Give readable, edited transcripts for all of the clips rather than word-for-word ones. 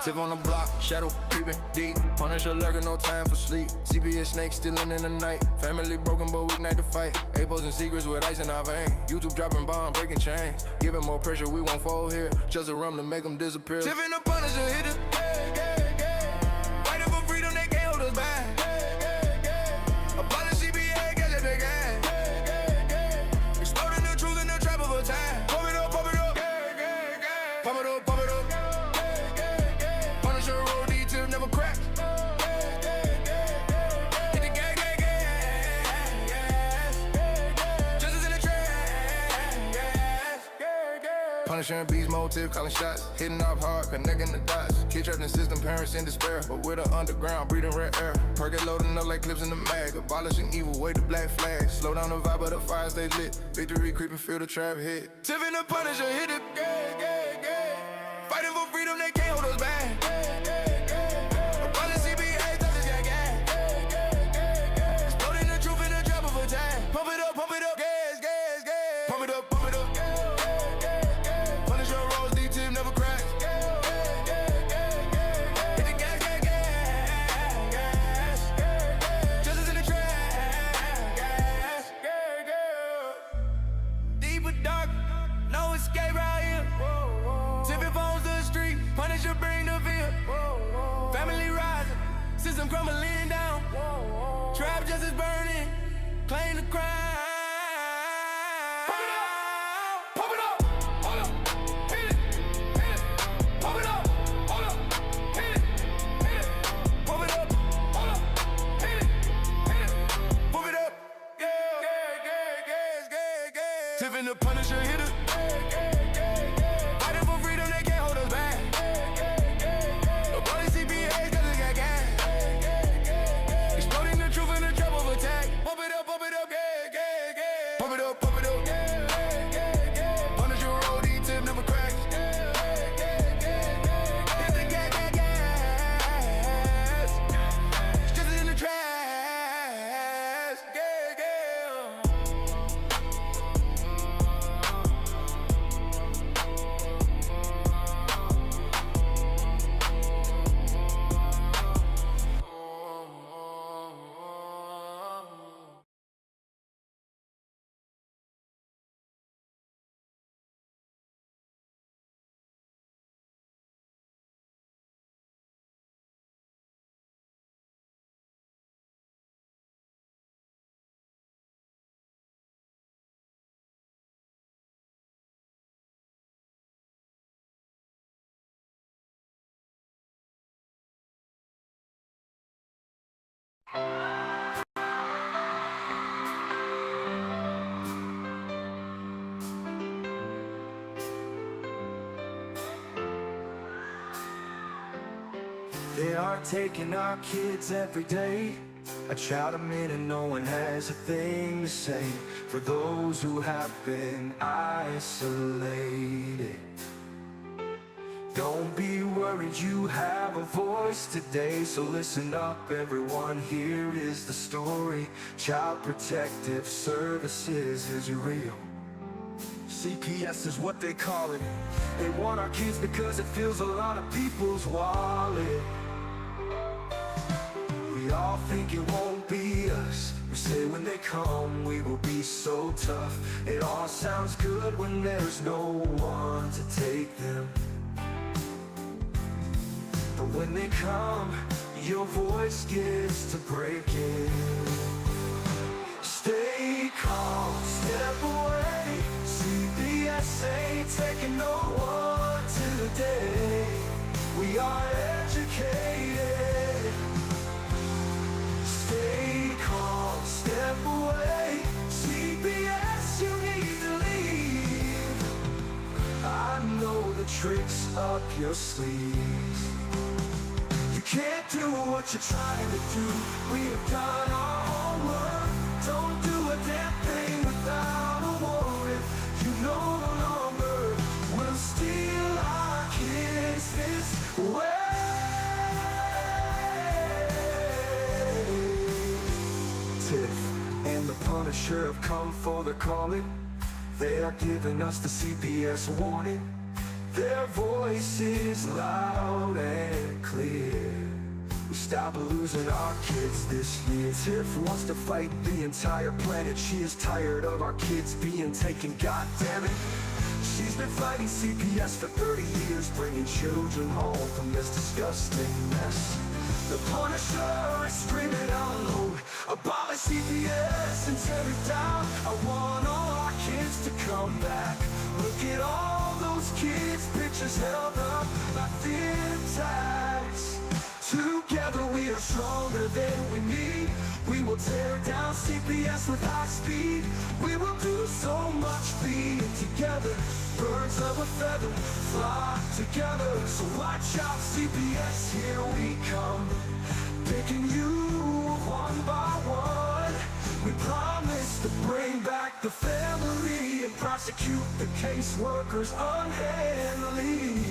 Tiff on the block, shadow creeping deep. Punisher lurking, no time for sleep. CPS snakes stealing in the night. Family broken, but we ignite the fight. Exposing secrets with ice in our veins. YouTube dropping bomb, breaking chains. Giving more pressure, we won't fall here. Just a rum to make them disappear. Tiff and the Punisher hit it. Fighting for freedom, they can't hold us back. Abolish CPS, get it again. Exploding the truth in the trap of a time. Pump it up, pump it up. Pump it up, pump it up. Punisher roll, Tiff never crack. Hit the gang, gang, gang. Justice in the trash. Punisher and beast motive, calling shots. Hitting off hard, connecting the dots. Kid trapped in system, parents in despair. But we're the underground, breathing red air. Perk loading up like clips in the mag. Abolishing evil, wave the black flag. Slow down the vibe, but the fire stay lit. Victory creeping, feel the trap hit. Tiff and the Punisher hit it. Fighting for freedom, they can't hold us back. Abolish CPS, that's just gang. Exploding the truth in the trap of a time. Pump it up, gas, gas, gas. Pump it up, pump it up. Punisher rolls, Tiff never cracks. Hit the gas, gas, gas. Justice in the trash. Deep but dark, no escape right here. Tiff phones to the street, Punisher bring the fear. Family rising, system crumbling down. Trap justice burning, claim the crime. Pump it up, pump it up, hold up, hit it, hit it. Pump it up, hold up, hit it, hit it. Pump it up, hold up, hit it, hit it. Pump it up, yeah, yeah, yeah, yeah, yeah, yeah. Tiff and the Punisher hit it. Fighting for freedom, they can't hold us back. Abolish CPS, cause it's gang. Exploding the truth in the trap of attack. Pump it up, yeah, yeah, yeah. Pump it up, yeah, yeah, yeah. Punisher roll, Tiff never cracks. Hit the gas, gas, gas. Justice in the trash. Yeah, yeah. They are taking our kids every day. I shout them in and no one has a thing to say. For those who have been isolated, don't be worried, you have a voice today. So listen up everyone, here is the story. Child Protective Services is real. CPS is what they call it. They want our kids because it fills a lot of people's wallet. We all think it won't be us. We say when they come we will be so tough. It all sounds good when there's no one to take them. But when they come, your voice gets to breaking. Stay calm, step away. CPS ain't taking no one today. We are educated. Stay calm, step away. CPS, you need to leave. I know the tricks up your sleeves. You can't do what you're trying to do. We have done our homework. Don't do a damn thing without a warrant. You no longer will steal our kids this way. Tiff and the Punisher have come for the calling. They are giving us the CPS warning. Their voices loud and clear. We stop losing our kids this year. Tiff wants to fight the entire planet. She is tired of our kids being taken, god damn it. She's been fighting CPS for 30 years, bringing children home from this disgusting mess. The Punisher is screaming out loud, abolish CPS and tear it down. I want all our kids to come back. Look at all those kids' pictures held up like thin tags. Together we are stronger than we need. We will tear down CPS with high speed. We will do so much being together. Birds of a feather flock together. So watch out CPS, here we come. Picking you one by one. We promise to bring back the family and prosecute the caseworkers unhandily.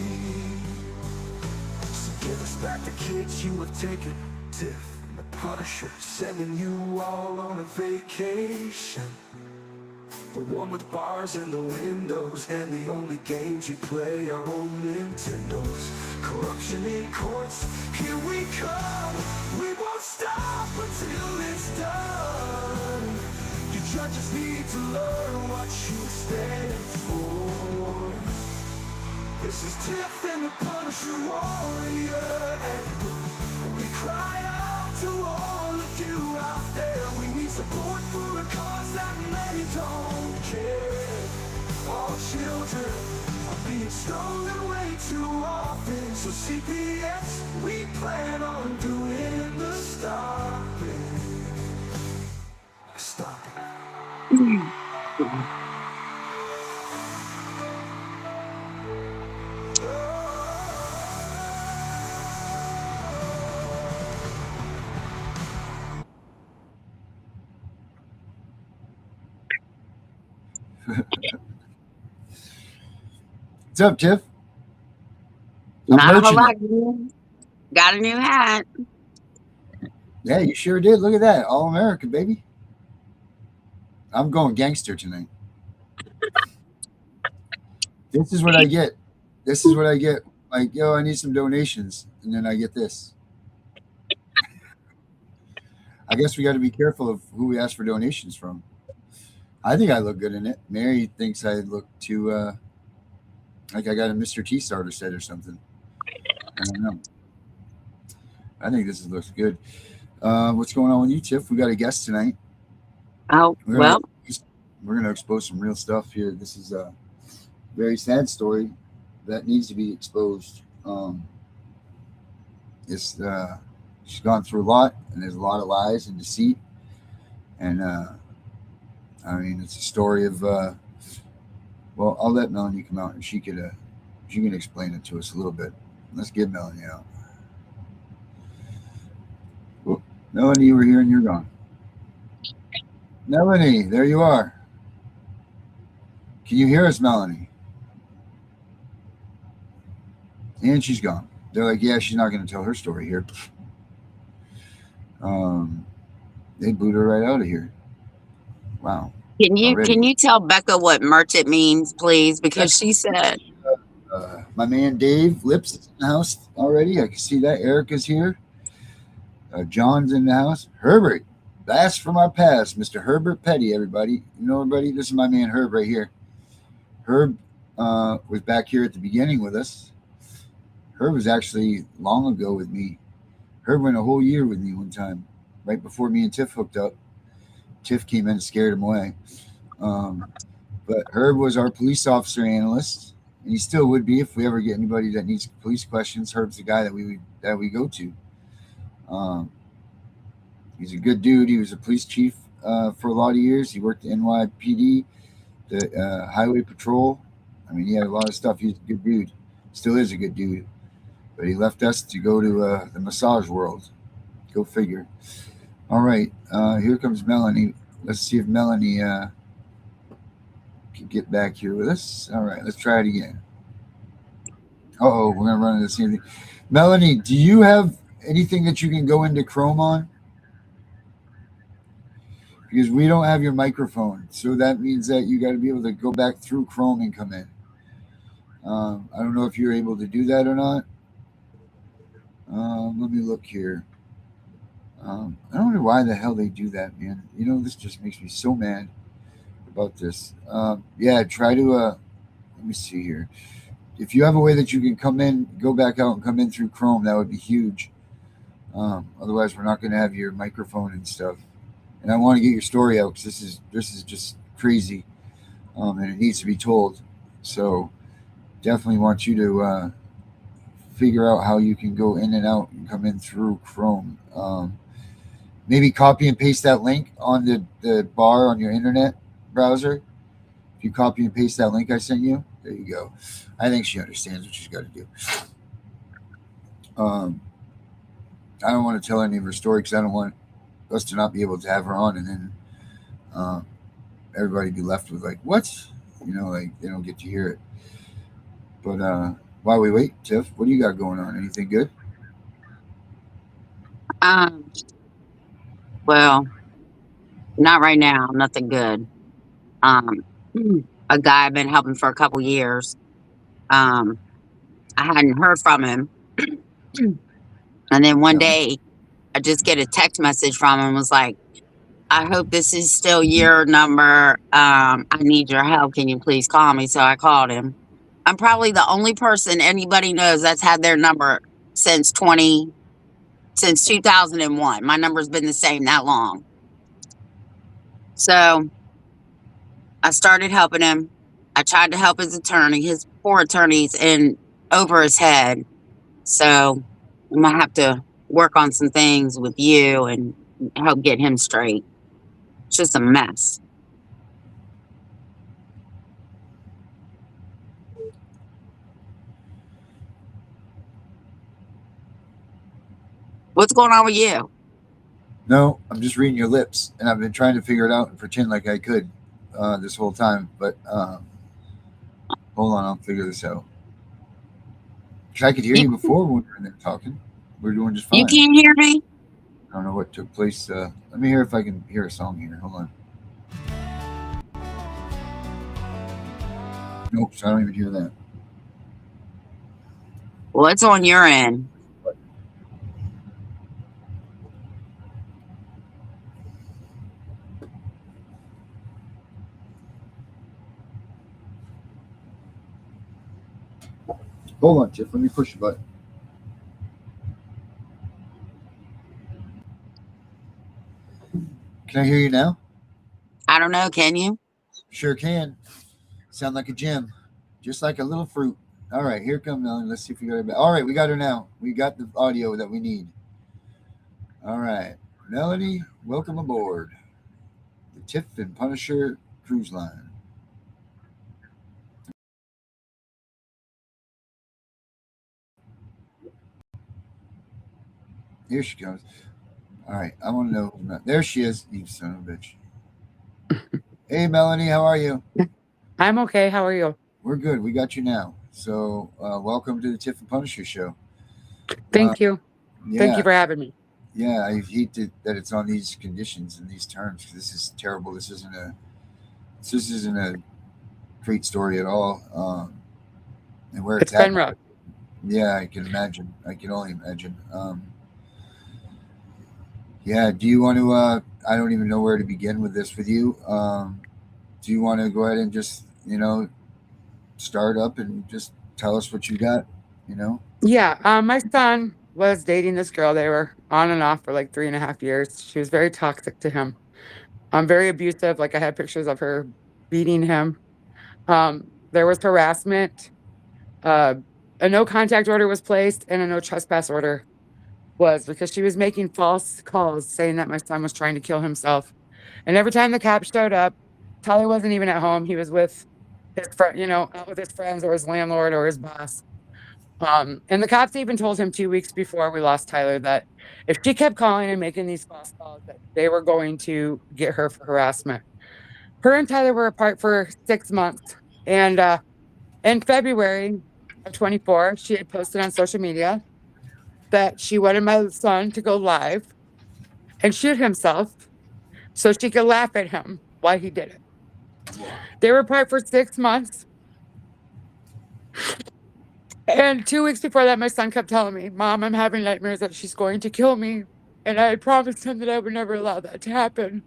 Give us back the kids you have taken. Tiff and the Punisher, sending you all on a vacation. The one with bars in the windows, and the only games you play are on Nintendos. Corruption in courts, here we come. We won't stop until it's done. You judges need to learn what you stand for. This is Tiff and the Punisher warrior, and we cry out to all of you out there. We need support for a cause that many don't care. All children are being stolen way too often. So CPS, we plan on doing the stopping. Stopping. What's up, Tiff? Not a whole lot. Got a new hat. Yeah, you sure did. Look at that. All American, baby. I'm going gangster tonight. This is what I get. This is what I get. Like, yo, I need some donations. And then I get this. I guess we got to be careful of who we ask for donations from. I think I look good in it. Mary thinks I look too, like I got a Mr. T starter set or something. I don't know. I think this looks good. What's going on with you, Tiff? We got a guest tonight. Oh, we're going to expose some real stuff here. This is a very sad story that needs to be exposed. She's gone through a lot, and there's a lot of lies and deceit. And, I mean, it's a story of, well, I'll let Melanie come out, and she can explain it to us a little bit. Let's get Melanie out. Well, Melanie, you were here and you're gone. Melanie, there you are. Can you hear us, Melanie? And she's gone. They're like, yeah, she's not going to tell her story here. They boot her right out of here. Wow. Can you tell Becca what merchant means, please? Because she said, my man Dave Lips is in the house already. I can see that. Erica's here. John's in the house. Herbert, blast from our past, Mr. Herbert Petty. Everybody, you know, everybody. This is my man Herb right here. Herb was back here at the beginning with us. Herb was actually long ago with me. Herb went a whole year with me one time, right before me and Tiff hooked up. Tiff came in and scared him away. But Herb was our police officer analyst, and he still would be if we ever get anybody that needs police questions. Herb's the guy that we go to. He's a good dude. He was a police chief for a lot of years. He worked at NYPD, the highway patrol. I mean, he had a lot of stuff. He's a good dude. Still is a good dude. But he left us to go to the massage world. Go figure. All right. Here comes Melanie. Let's see if Melanie can get back here with us. All right. Let's try it again. Uh-oh. We're going to run into the same thing. Melanie, do you have anything that you can go into Chrome on? Because we don't have your microphone. So that means that you got to be able to go back through Chrome and come in. I don't know if you're able to do that or not. Let me look here. I don't know why the hell they do that, man. You know, this just makes me so mad about this. Yeah, try to. Let me see here. If you have a way that you can come in, go back out and come in through Chrome, that would be huge. Otherwise, we're not going to have your microphone and stuff. And I want to get your story out because this is just crazy, and it needs to be told. So definitely want you to figure out how you can go in and out and come in through Chrome. Maybe copy and paste that link on the bar on your internet browser. If you copy and paste that link I sent you, there you go. I think she understands what she's got to do. I don't want to tell any of her story because I don't want us to not be able to have her on, and then everybody be left with like, what? You know, like they don't get to hear it. But while we wait, Tiff, what do you got going on? Anything good? Well, not right now. Nothing good. A guy I've been helping for a couple years. I hadn't heard from him, and then one day I just get a text message from him. Was like, I hope this is still your number. I need your help. Can you please call me? So I called him. I'm probably the only person anybody knows that's had their number since 2001. My number's been the same that long. So I started helping him. I tried to help his attorney. His poor attorney's in over his head. So I'm gonna have to work on some things with you and help get him straight. It's just a mess. What's going on with you? No, I'm just reading your lips, and I've been trying to figure it out and pretend like I could this whole time. But hold on, I'll figure this out. I could hear you before when we were in there talking. We're doing just fine. You can't hear me? I don't know what took place. Let me hear if I can hear a song here. Hold on. Nope, so I don't even hear that. What's on your end? Hold on, Tiff. Let me push a button. Can I hear you now? I don't know. Can you? Sure can. Sound like a gem, just like a little fruit. All right, here comes Melanie. Let's see if we got her back. All right, we got her now. We got the audio that we need. All right, Melanie, welcome aboard the Tiff and Punisher cruise line. Here she comes. All right, I want to know. There she is, you son of a bitch. Hey, Melanie, how are you? I'm okay. How are you? We're good. We got you now. So, welcome to the Tiff and Punisher show. Thank you. Yeah, Thank you for having me. yeah. I hate that it's on these conditions and these terms. This is terrible. This isn't a great story at all. And where It's it's at. been rough. Yeah, I can imagine. I can only imagine. Yeah. Do you want to? I don't even know where to begin with this with you. Do you want to go ahead and just start up and just tell us what you got? Yeah. My son was dating this girl. They were on and off for like 3.5 years. She was very toxic to him. Very abusive. Like I had pictures of her beating him. There was harassment. A no contact order was placed and a no trespass order was because she was making false calls saying that my son was trying to kill himself. And every time the cops showed up, Tyler wasn't even at home. He was with his friend, out with his friends or his landlord or his boss. And the cops even told him 2 weeks before we lost Tyler that if she kept calling and making these false calls, that they were going to get her for harassment. Her and Tyler were apart for 6 months. And in February of 24, she had posted on social media that she wanted my son to go live and shoot himself so she could laugh at him while he did it. They were apart for 6 months. And 2 weeks before that, my son kept telling me, "Mom, I'm having nightmares that she's going to kill me." And I had promised him that I would never allow that to happen.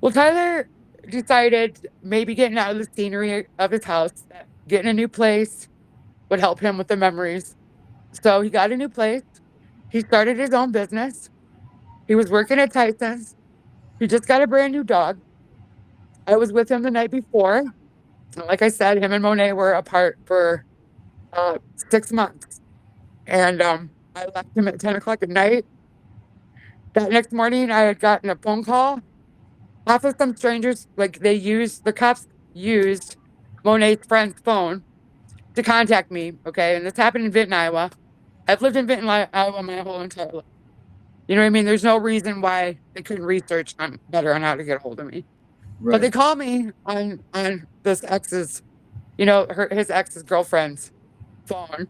Well, Tyler decided maybe getting out of the scenery of his house, that getting a new place would help him with the memories. So he got a new place. He started his own business. He was working at Tyson's. He just got a brand new dog. I was with him the night before. Like I said, him and Monet were apart for 6 months. And I left him at 10 o'clock at night. That next morning, I had gotten a phone call off of some strangers. Like the cops used Monet's friend's phone to contact me. Okay. And this happened in Vinton, Iowa. I've lived in Vinton, Iowa my whole entire life. You know what I mean? There's no reason why they couldn't research better on how to get a hold of me. Right. But they called me on this ex's, his ex's girlfriend's phone,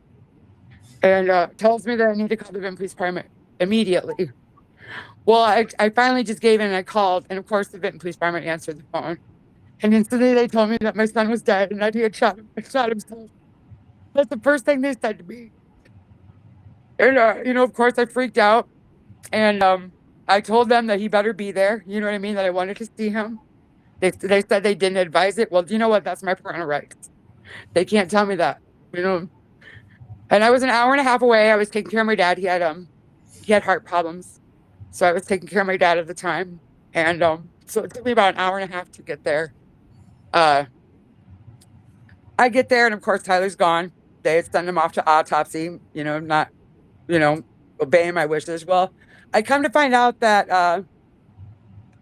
and tells me that I need to call the Vinton Police Department immediately. Well, I finally just gave in and I called, and of course the Vinton Police Department answered the phone. And instantly they told me that my son was dead and that he had shot himself. That's the first thing they said to me. And of course I freaked out. And I told them that he better be there. You know what I mean? That I wanted to see him. They said they didn't advise it. Well, you know what? That's my parental rights. They can't tell me that. And I was an hour and a half away. I was taking care of my dad. He had heart problems, so I was taking care of my dad at the time. And so it took me about an hour and a half to get there. I get there, and of course Tyler's gone. They had sent him off to autopsy. Not obeying my wishes. Well, I come to find out that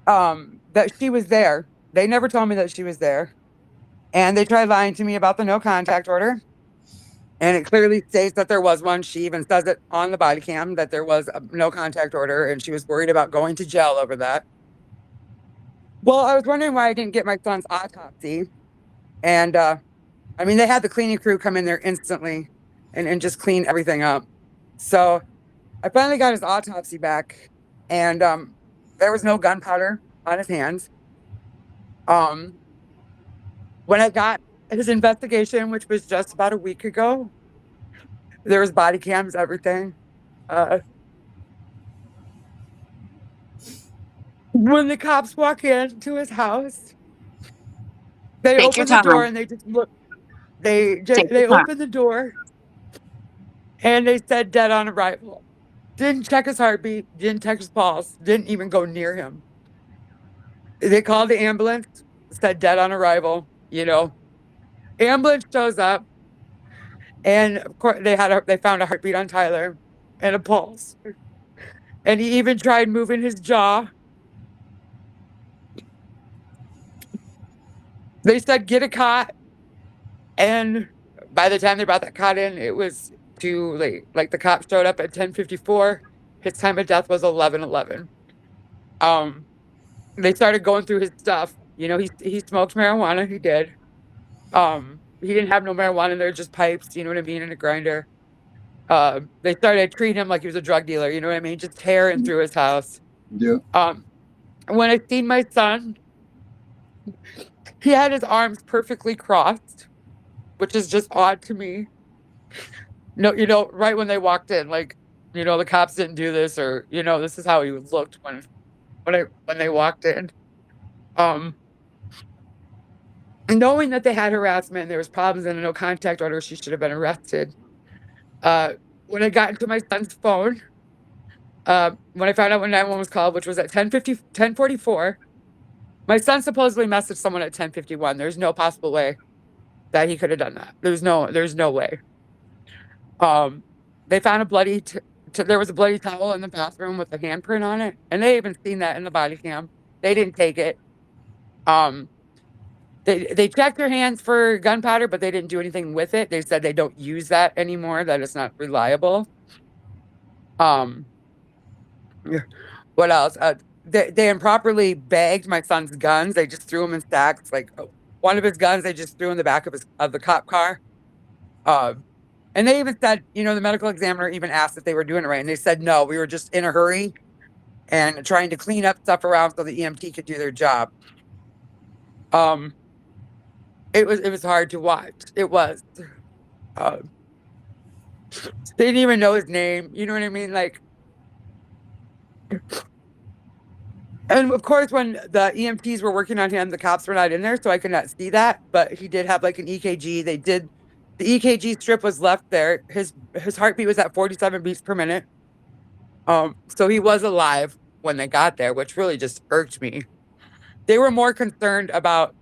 that she was there. They never told me that she was there. And they tried lying to me about the no contact order. And it clearly states that there was one. She even says it on the body cam that there was a no contact order, and she was worried about going to jail over that. Well, I was wondering why I didn't get my son's autopsy. And they had the cleaning crew come in there instantly and just clean everything up. So I finally got his autopsy back, and there was no gunpowder on his hands. When I got his investigation, which was just about a week ago, there was body cams, everything. When the cops walk into his house, they Take your open the door time. and they just look. They Take your time. opened the door and they said dead on arrival. Didn't check his heartbeat, didn't check his pulse, didn't even go near him. They called the ambulance, said dead on arrival. Ambulance shows up, and of course they found a heartbeat on Tyler and a pulse. And he even tried moving his jaw. They said get a cot, and by the time they brought that cot in, it was too late. Like the cop showed up at 10:54. His time of death was 11:11. They started going through his stuff. He smoked marijuana. He did. He didn't have no marijuana in there, just pipes. You know what I mean, and a grinder. They started treating him like he was a drug dealer. You know what I mean, just tearing through his house. Yeah. When I seen my son, he had his arms perfectly crossed, which is just odd to me. No, right when they walked in, like, the cops didn't do this, or this is how he looked when they walked in. Knowing that they had harassment and there was problems and a no contact order, she should have been arrested. When I got into my son's phone, when I found out when 911 was called, which was at 10:44, my son supposedly messaged someone at 10:51. There's no possible way that he could have done that. There's no way. They found there was a bloody towel in the bathroom with a handprint on it, and they even seen that in the body cam. They didn't take it. They checked their hands for gunpowder, but they didn't do anything with it. They said they don't use that anymore, that it's not reliable. What else? They improperly bagged my son's guns. They just threw them in stacks. Like one of his guns, they just threw in the back of the cop car. And they even said, the medical examiner even asked if they were doing it right, and they said no. We were just in a hurry and trying to clean up stuff around so the EMT could do their job. It was hard to watch. It was. They didn't even know his name. You know what I mean? Like, and of course, when the EMTs were working on him, the cops were not in there, so I could not see that. But he did have like an EKG. The EKG strip was left there. His heartbeat was at 47 beats per minute. So he was alive when they got there, which really just irked me. They were more concerned about,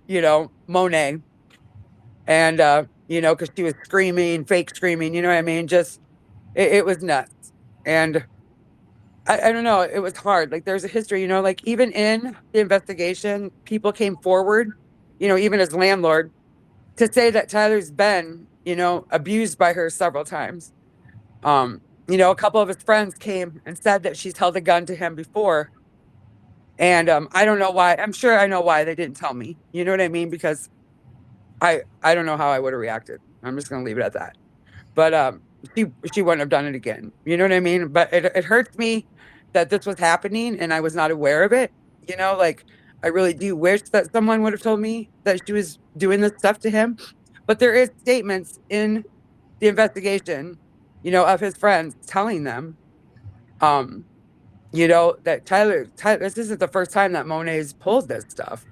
Monet, and because she was screaming, fake screaming. You know what I mean? Just it was nuts, and I don't know. It was hard. Like there's a history, like even in the investigation, people came forward, even as landlord, to say that Tyler's been, abused by her several times. A couple of his friends came and said that she's held a gun to him before. And I don't know why. I'm sure I know why they didn't tell me. You know what I mean? Because I don't know how I would have reacted. I'm just gonna leave it at that. But she wouldn't have done it again. You know what I mean? But it hurts me that this was happening and I was not aware of it. Like I really do wish that someone would have told me that she was doing this stuff to him. But there is statements in the investigation, of his friends telling them, that Tyler, this isn't the first time that Monet's pulled this stuff.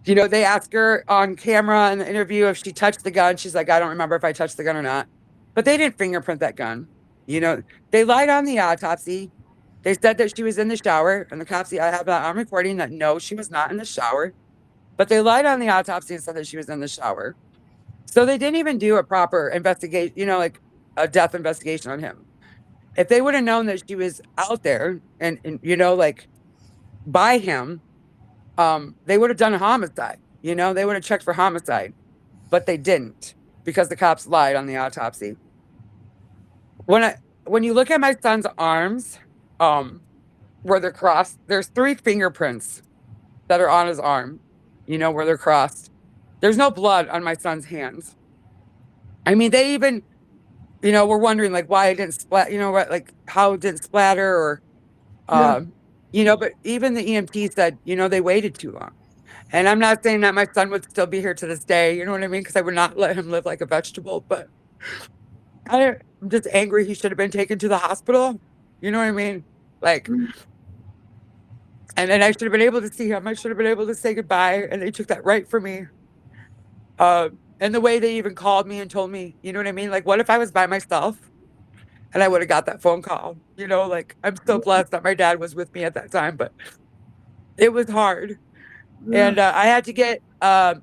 They ask her on camera in the interview if she touched the gun. She's like, I don't remember if I touched the gun or not. But they didn't fingerprint that gun. They lied on the autopsy. They said that she was in the shower, and the cops, I have that on recording that no, she was not in the shower. But they lied on the autopsy and said that she was in the shower. So they didn't even do a proper investigation, like a death investigation on him. If they would have known that she was out there and like by him, they would have done a homicide. They would have checked for homicide, but they didn't because the cops lied on the autopsy. When you look at my son's arms, where they're crossed, there's 3 fingerprints that are on his arm, where they're crossed. There's no blood on my son's hands. I mean, they even, were wondering like why it didn't splat, like how it didn't splatter or, but even the EMT said, they waited too long. And I'm not saying that my son would still be here to this day, you know what I mean? Because I would not let him live like a vegetable, but I'm just angry he should have been taken to the hospital. You know what I mean? Like, and then I should have been able to see him. I should have been able to say goodbye, and they took that right from me. And the way they even called me and told me, you know what I mean? Like, what if I was by myself and I would have got that phone call? Like, I'm so blessed that my dad was with me at that time, but it was hard. Yeah. And I had to get a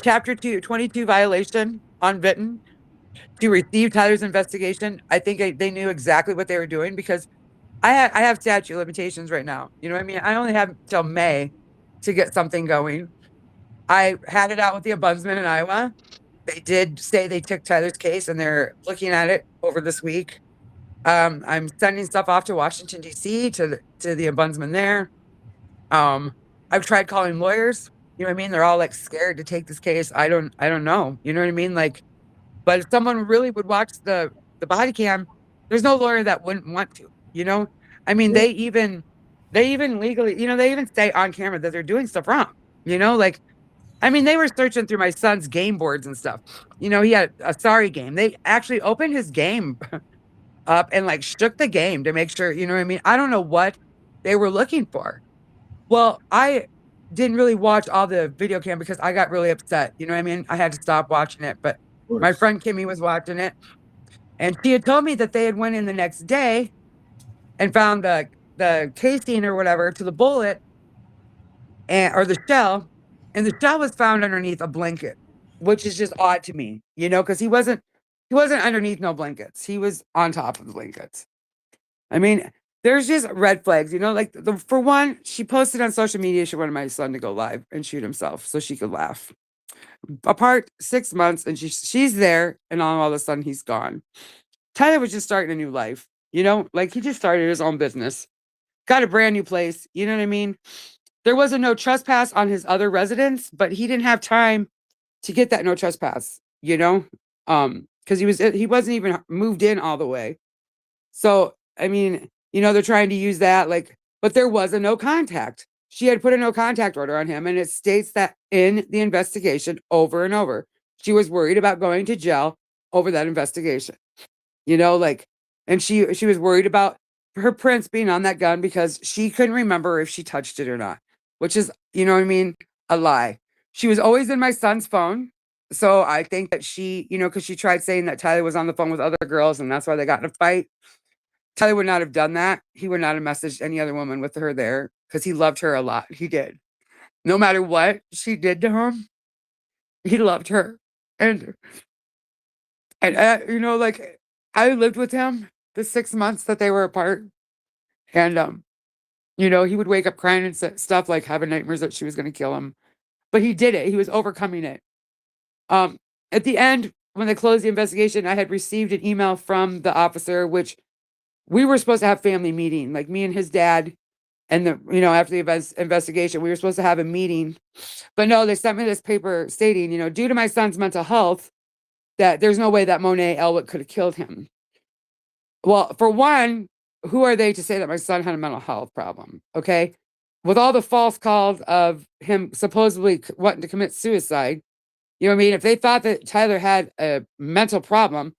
Chapter 22 violation on Vinton to receive Tyler's investigation. I think they knew exactly what they were doing because I have statute of limitations right now. You know what I mean? I only have till May to get something going. I had it out with the ombudsman in Iowa. They did say they took Tyler's case and they're looking at it over this week. I'm sending stuff off to Washington, D.C. to the ombudsman there. I've tried calling lawyers. You know what I mean? They're all like scared to take this case. I don't know. You know what I mean? Like, but if someone really would watch the body cam, there's no lawyer that wouldn't want to, I mean, they even legally, they even say on camera that they're doing stuff wrong, like, I mean, they were searching through my son's game boards and stuff. He had a sorry game. They actually opened his game up and like shook the game to make sure, you know what I mean? I don't know what they were looking for. Well, I didn't really watch all the video cam because I got really upset. You know what I mean? I had to stop watching it, but my friend Kimmy was watching it and she had told me that they had went in the next day and found the casing or whatever to the bullet or the shell. And the shell was found underneath a blanket, which is just odd to me, because he wasn't underneath no blankets. He was on top of the blankets. I mean, there's just red flags, like for one, she posted on social media, she wanted my son to go live and shoot himself so she could laugh. Apart 6 months and she's there and all of a sudden he's gone. Tyler was just starting a new life, like he just started his own business, got a brand new place. You know what I mean? There was a no trespass on his other residence, but he didn't have time to get that no trespass, because he wasn't even moved in all the way. So, I mean, they're trying to use that, like, but there was a no contact. She had put a no contact order on him, and it states that in the investigation over and over. She was worried about going to jail over that investigation. You know, like, and she was worried about her prints being on that gun because she couldn't remember if she touched it or not, which is, you know what I mean, a lie. She was always in my son's phone. So I think that she, you know, because she tried saying that Tyler was on the phone with other girls and that's why they got in a fight. Tyler would not have done that. He would not have messaged any other woman with her there because he loved her a lot. He did. No matter what she did to him, he loved her. And you know, like, I lived with him the 6 months that they were apart. And, you know, he would wake up crying and stuff, like having nightmares that she was going to kill him. But he did it. He was overcoming it. At the end, when they closed the investigation, I had received an email from the officer, which we were supposed to have family meeting, like me and his dad. And you know, after the investigation, we were supposed to have a meeting. But no, they sent me this paper stating, you know, due to my son's mental health, that there's no way that Monet Elwick could have killed him. Well, for one, who are they to say that my son had a mental health problem? Okay. With all the false calls of him supposedly wanting to commit suicide, you know what I mean? If they thought that Tyler had a mental problem,